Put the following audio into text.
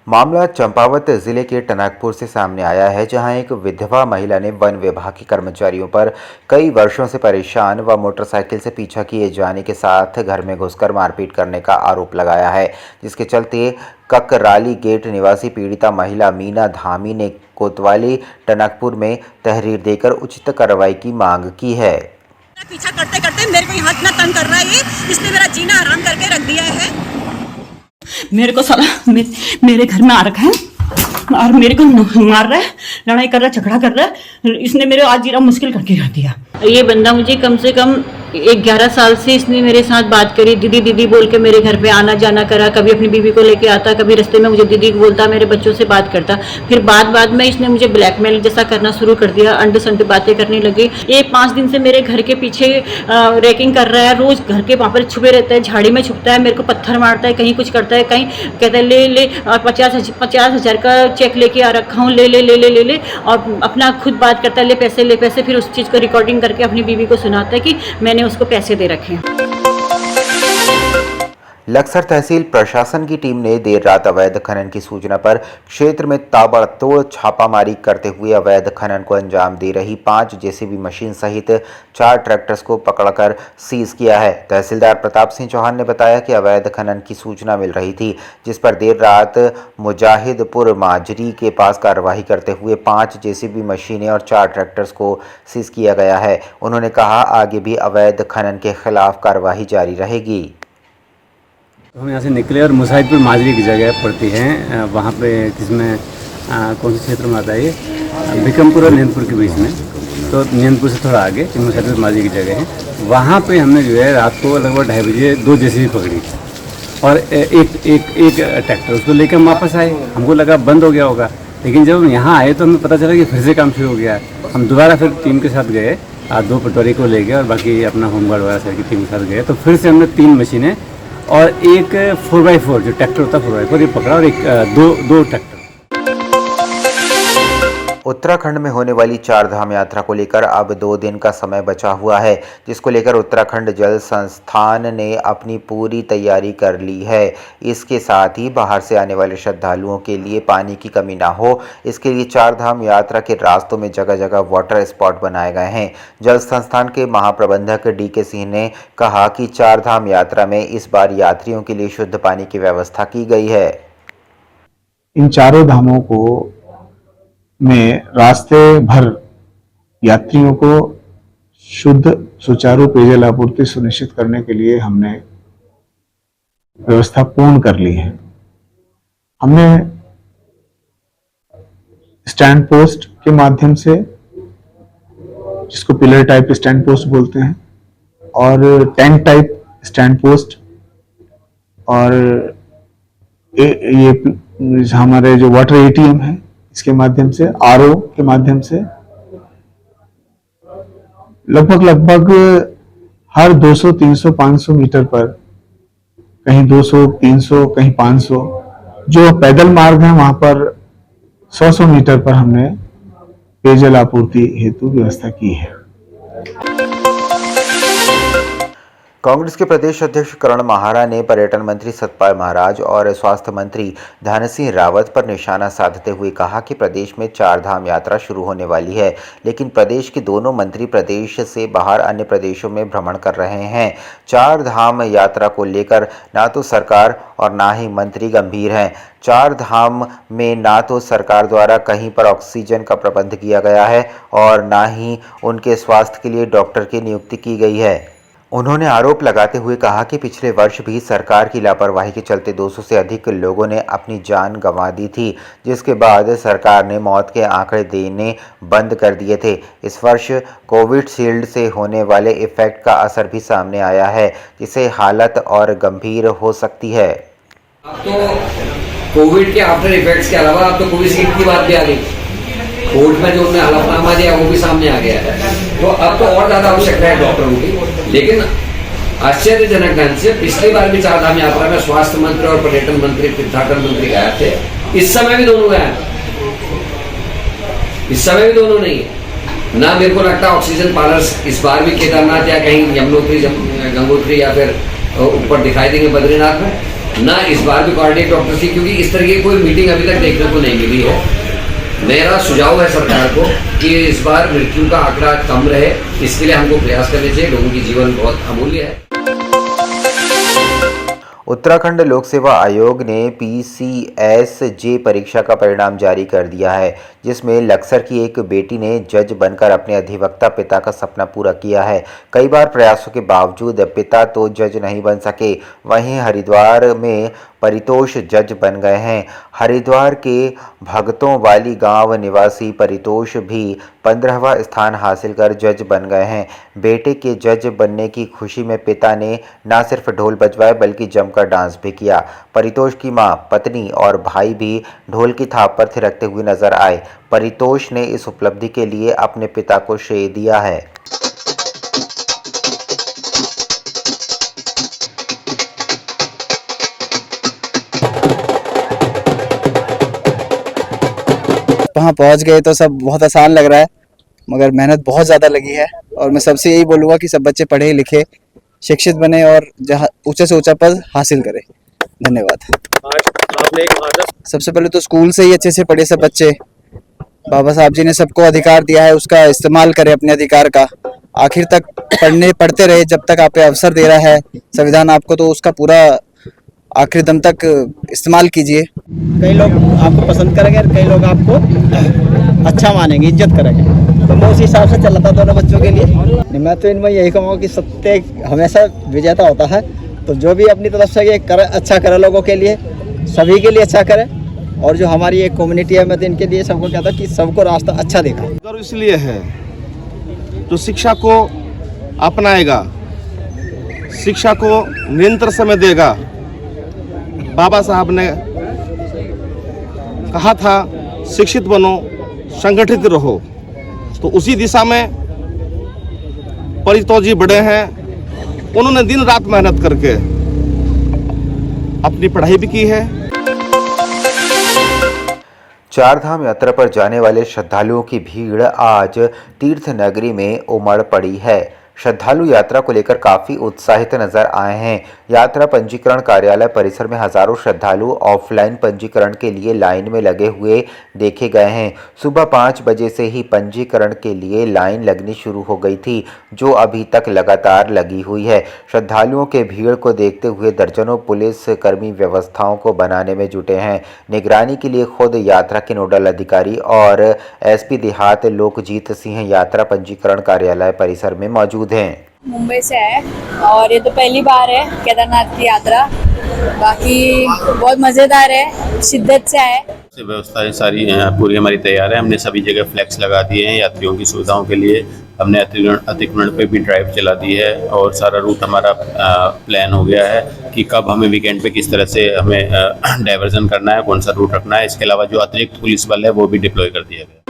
मामला चंपावत जिले के टनकपुर से सामने आया है, जहां एक विधवा महिला ने वन विभाग के कर्मचारियों पर कई वर्षों से परेशान व मोटरसाइकिल से पीछा किए जाने के साथ घर में घुसकर मारपीट करने का आरोप लगाया है, जिसके चलते ककराली गेट निवासी पीड़िता महिला मीना धामी ने कोतवाली टनकपुर में तहरीर देकर उचित कार्रवाई की मांग की है। पीछा करते करते मेरे को यहाँ इतना तंग कर रहा है, इसने मेरा जीना हराम करके रख दिया है। मेरे को साला मेरे घर में आ रखा है और मेरे को मार रहा है, लड़ाई कर रहा है, झगड़ा कर रहा है। इसने मेरे आज जीना मुश्किल करके रख दिया। ये बंदा मुझे कम से कम 11 साल से इसने मेरे साथ बात करी, दीदी दीदी बोल के मेरे घर पे आना जाना करा। कभी अपनी बीवी को लेके आता, कभी रास्ते में मुझे दीदी बोलता, मेरे बच्चों से बात करता। फिर बाद में इसने मुझे ब्लैकमेल जैसा करना शुरू कर दिया, अंडे संडे बातें करने लगे। ये 5 दिन से मेरे घर के पीछे रैकिंग कर रहा है, रोज घर के वहाँ पर छुपे रहता है, झाड़ी में छुपता है, मेरे को पत्थर मारता है, कहीं कुछ करता है, कहीं कहता है ले 50,000 का चेक लेके आ रखा हूँ, ले और अपना खुद बात करता है, ले पैसे। फिर उस चीज़ को रिकॉर्डिंग करके अपनी बीवी को सुनाता है कि मैंने उसको पैसे दे रखे हैं। लक्सर तहसील प्रशासन की टीम ने देर रात अवैध खनन की सूचना पर क्षेत्र में ताबड़तोड़ छापामारी करते हुए अवैध खनन को अंजाम दे रही 5 जेसीबी मशीन सहित 4 ट्रैक्टर्स को पकड़कर सीज किया है। तहसीलदार प्रताप सिंह चौहान ने बताया कि अवैध खनन की सूचना मिल रही थी, जिस पर देर रात मुजाहिदपुर माजरी के पास कार्रवाई करते हुए 5 जेसीबी मशीनें और 4 ट्रैक्टर्स को सीज किया गया है। उन्होंने कहा, आगे भी अवैध खनन के खिलाफ कार्रवाई जारी रहेगी। हम यहाँ से निकले और मुजाहिदपुर माजरी की जगह पड़ती है, वहाँ पे जिसमें कौन से क्षेत्र में आता है ये बिक्रमपुर और नींदपुर के बीच में, तो नींदपुर से थोड़ा आगे मुजाहिदपुर माजरी की जगह है। वहाँ पे हमने जो है रात को लगभग 2:30 बजे 2 जेसीबी पकड़ी और एक ट्रैक्टर, उसको लेकर हम वापस आए। हमको लगा बंद हो गया होगा, लेकिन जब हम यहाँ आए तो हमें पता चला कि फिर से काम शुरू हो गया। हम दोबारा फिर टीम के साथ गए, 2 पटवारी को ले गए और बाकी अपना होमगार्ड वगैरह सर की टीम के साथ गए। तो फिर से हमने 3 मशीनें और एक 4x4 जो ट्रैक्टर होता है 4x4 ये पकड़ा और एक दो ट्रैक्टर। उत्तराखंड में होने वाली 4 धाम यात्रा को लेकर अब 2 दिन का समय बचा हुआ है, जिसको लेकर उत्तराखंड जल संस्थान ने अपनी पूरी तैयारी कर ली है। इसके साथ ही बाहर से आने वाले श्रद्धालुओं के लिए पानी की कमी ना हो, इसके लिए 4 धाम यात्रा के रास्तों में जगह जगह वाटर स्पॉट बनाए गए हैं। जल संस्थान के महाप्रबंधक DK सिंह ने कहा कि 4 धाम यात्रा में इस बार यात्रियों के लिए शुद्ध पानी की व्यवस्था की गई है। इन चारों धामों को में रास्ते भर यात्रियों को शुद्ध सुचारू पेयजल आपूर्ति सुनिश्चित करने के लिए हमने व्यवस्था पूर्ण कर ली है। हमने स्टैंड पोस्ट के माध्यम से, जिसको पिलर टाइप स्टैंड पोस्ट बोलते हैं, और टैंक टाइप स्टैंड पोस्ट, और ये हमारे जो वाटर ATM है इसके माध्यम से, RO के माध्यम से लगभग हर 200, 300, 500 मीटर पर, कहीं 200, 300, कहीं 500, जो पैदल मार्ग है वहां पर 100 मीटर पर हमने पेयजल आपूर्ति हेतु व्यवस्था की है। कांग्रेस के प्रदेश अध्यक्ष करण माहारा ने पर्यटन मंत्री सतपाल महाराज और स्वास्थ्य मंत्री धन सिंह रावत पर निशाना साधते हुए कहा कि प्रदेश में 4 धाम यात्रा शुरू होने वाली है, लेकिन प्रदेश के दोनों मंत्री प्रदेश से बाहर अन्य प्रदेशों में भ्रमण कर रहे हैं। 4 धाम यात्रा को लेकर ना तो सरकार और ना ही मंत्री गंभीर हैं। 4 धाम में ना तो सरकार द्वारा कहीं पर ऑक्सीजन का प्रबंध किया गया है और ना ही उनके स्वास्थ्य के लिए डॉक्टर की नियुक्ति की गई है। उन्होंने आरोप लगाते हुए कहा कि पिछले वर्ष भी सरकार की लापरवाही के चलते 200 से अधिक लोगों ने अपनी जान गंवा दी थी, जिसके बाद सरकार ने मौत के आंकड़े देने बंद कर दिए थे। इस वर्ष कोविशील्ड से होने वाले इफेक्ट का असर भी सामने आया है, जिससे हालत और गंभीर हो सकती है। तो कोविड के आफ्टर इफेक्ट्स के अलावा अब तो कोविशील्ड की बात भी आ गई, कोर्ट में जो उन्होंने हलफनामा दिया वो भी सामने आ गया है, तो अब तो और ज्यादा आवश्यकता है डॉक्टरों की। लेकिन आश्चर्यजनक ढंग से पिछली बार भी 4 धाम यात्रा में स्वास्थ्य मंत्री और पर्यटन मंत्री, तीर्थाटन मंत्री गए थे, इस समय भी दोनों गए, इस समय भी दोनों नहीं है। ना मेरे को लगता ऑक्सीजन पार्लर्स इस बार भी केदारनाथ या कहीं यमुनोत्री, गंगोत्री या फिर ऊपर दिखाई देंगे बद्रीनाथ में। ना इस बार भी कार्डियक डॉक्टर थी, क्योंकि इस तरह की कोई मीटिंग अभी तक देखने को नहीं मिली है। मेरा सुझाव है सरकार को कि इस बार मृत्यु का आंकड़ा कम रहे, इसके लिए हमको प्रयास करने चाहिए। लोगों की जीवन बहुत अमूल्य है। उत्तराखंड लोक सेवा आयोग ने PCSJ परीक्षा का परिणाम जारी कर दिया है, जिसमें लक्सर की एक बेटी ने जज बनकर अपने अधिवक्ता पिता का सपना पूरा किया है। कई बार प्रयासों के बावजूद पिता तो जज नहीं बन सके, वहीं हरिद्वार में परितोष जज बन गए हैं। हरिद्वार के भगतों वाली गांव निवासी परितोष भी 15वां स्थान हासिल कर जज बन गए हैं। बेटे के जज बनने की खुशी में पिता ने न सिर्फ ढोल बजवाए बल्कि जमकर डांस भी किया। परितोष की मां, पत्नी और भाई भी ढोल की थाप पर थिरकते हुए नजर आए। परितोष ने इस उपलब्धि के लिए अपने पिता को श्रेय दिया है। वहाँ पहुँच गए तो सब बहुत आसान लग रहा है, मगर मेहनत बहुत ज़्यादा लगी है। और मैं सबसे यही बोलूँगा कि सब बच्चे पढ़े लिखे, शिक्षित बने और जहाँ ऊंचे से ऊंचा पद हासिल करें। धन्यवाद। सबसे पहले तो स्कूल से ही अच्छे से पढ़े सब बच्चे। बाबा साहब जी ने सबको अधिकार दिया है, उसका इस्तेमाल करें अपने अधिकार का। आखिर तक पढ़ते रहे जब तक आप पे अवसर दे रहा है संविधान आपको, तो उसका पूरा आखिरी दम तक इस्तेमाल कीजिए। कई लोग आपको पसंद करेंगे और कई लोग आपको अच्छा मानेंगे, इज्जत करेंगे। तो मैं उसी हिसाब से चलाता दोनों बच्चों के लिए। मैं तो इनमें यही कहूँगा कि सत्य हमेशा विजेता होता है। तो जो भी अपनी तरफ से ये करे, अच्छा करे लोगों के लिए, सभी के लिए अच्छा करे। और जो हमारी एक कम्युनिटी है, मैं तो इनके लिए सबको कहता कि सबको रास्ता अच्छा दिखाए। गर्व इसलिए है जो शिक्षा को अपनाएगा, शिक्षा को निरंतर समय देगा। बाबा साहब ने कहा था शिक्षित बनो, संगठित रहो। तो उसी दिशा में परितोष जी बड़े हैं। उन्होंने दिन रात मेहनत करके अपनी पढ़ाई भी की है। चारधाम यात्रा पर जाने वाले श्रद्धालुओं की भीड़ आज तीर्थ नगरी में उमड़ पड़ी है। श्रद्धालु यात्रा को लेकर काफ़ी उत्साहित नजर आए हैं। यात्रा पंजीकरण कार्यालय परिसर में हजारों श्रद्धालु ऑफलाइन पंजीकरण के लिए लाइन में लगे हुए देखे गए हैं। सुबह 5 बजे से ही पंजीकरण के लिए लाइन लगनी शुरू हो गई थी, जो अभी तक लगातार लगी हुई है। श्रद्धालुओं के भीड़ को देखते हुए दर्जनों पुलिस कर्मी व्यवस्थाओं को बनाने में जुटे हैं। निगरानी के लिए खुद यात्रा के नोडल अधिकारी और SP देहात लोकजीत सिंह यात्रा पंजीकरण कार्यालय परिसर में मौजूद हैं। मुंबई से है और ये तो पहली बार है केदारनाथ की यात्रा। बाकी बहुत मज़ेदार है, शिद्दत से है। व्यवस्थाएं सारी पूरी हमारी तैयार है। हमने सभी जगह फ्लैक्स लगा दिए हैं यात्रियों की सुविधाओं के लिए। हमने अतिक्रमण पे भी ड्राइव चला दी है और सारा रूट हमारा प्लान हो गया है कि कब हमें वीकेंड पे किस तरह से हमें डाइवर्जन करना है, कौन सा रूट रखना है। इसके अलावा जो अतिरिक्त पुलिस बल है वो भी डिप्लॉय कर दिया गया।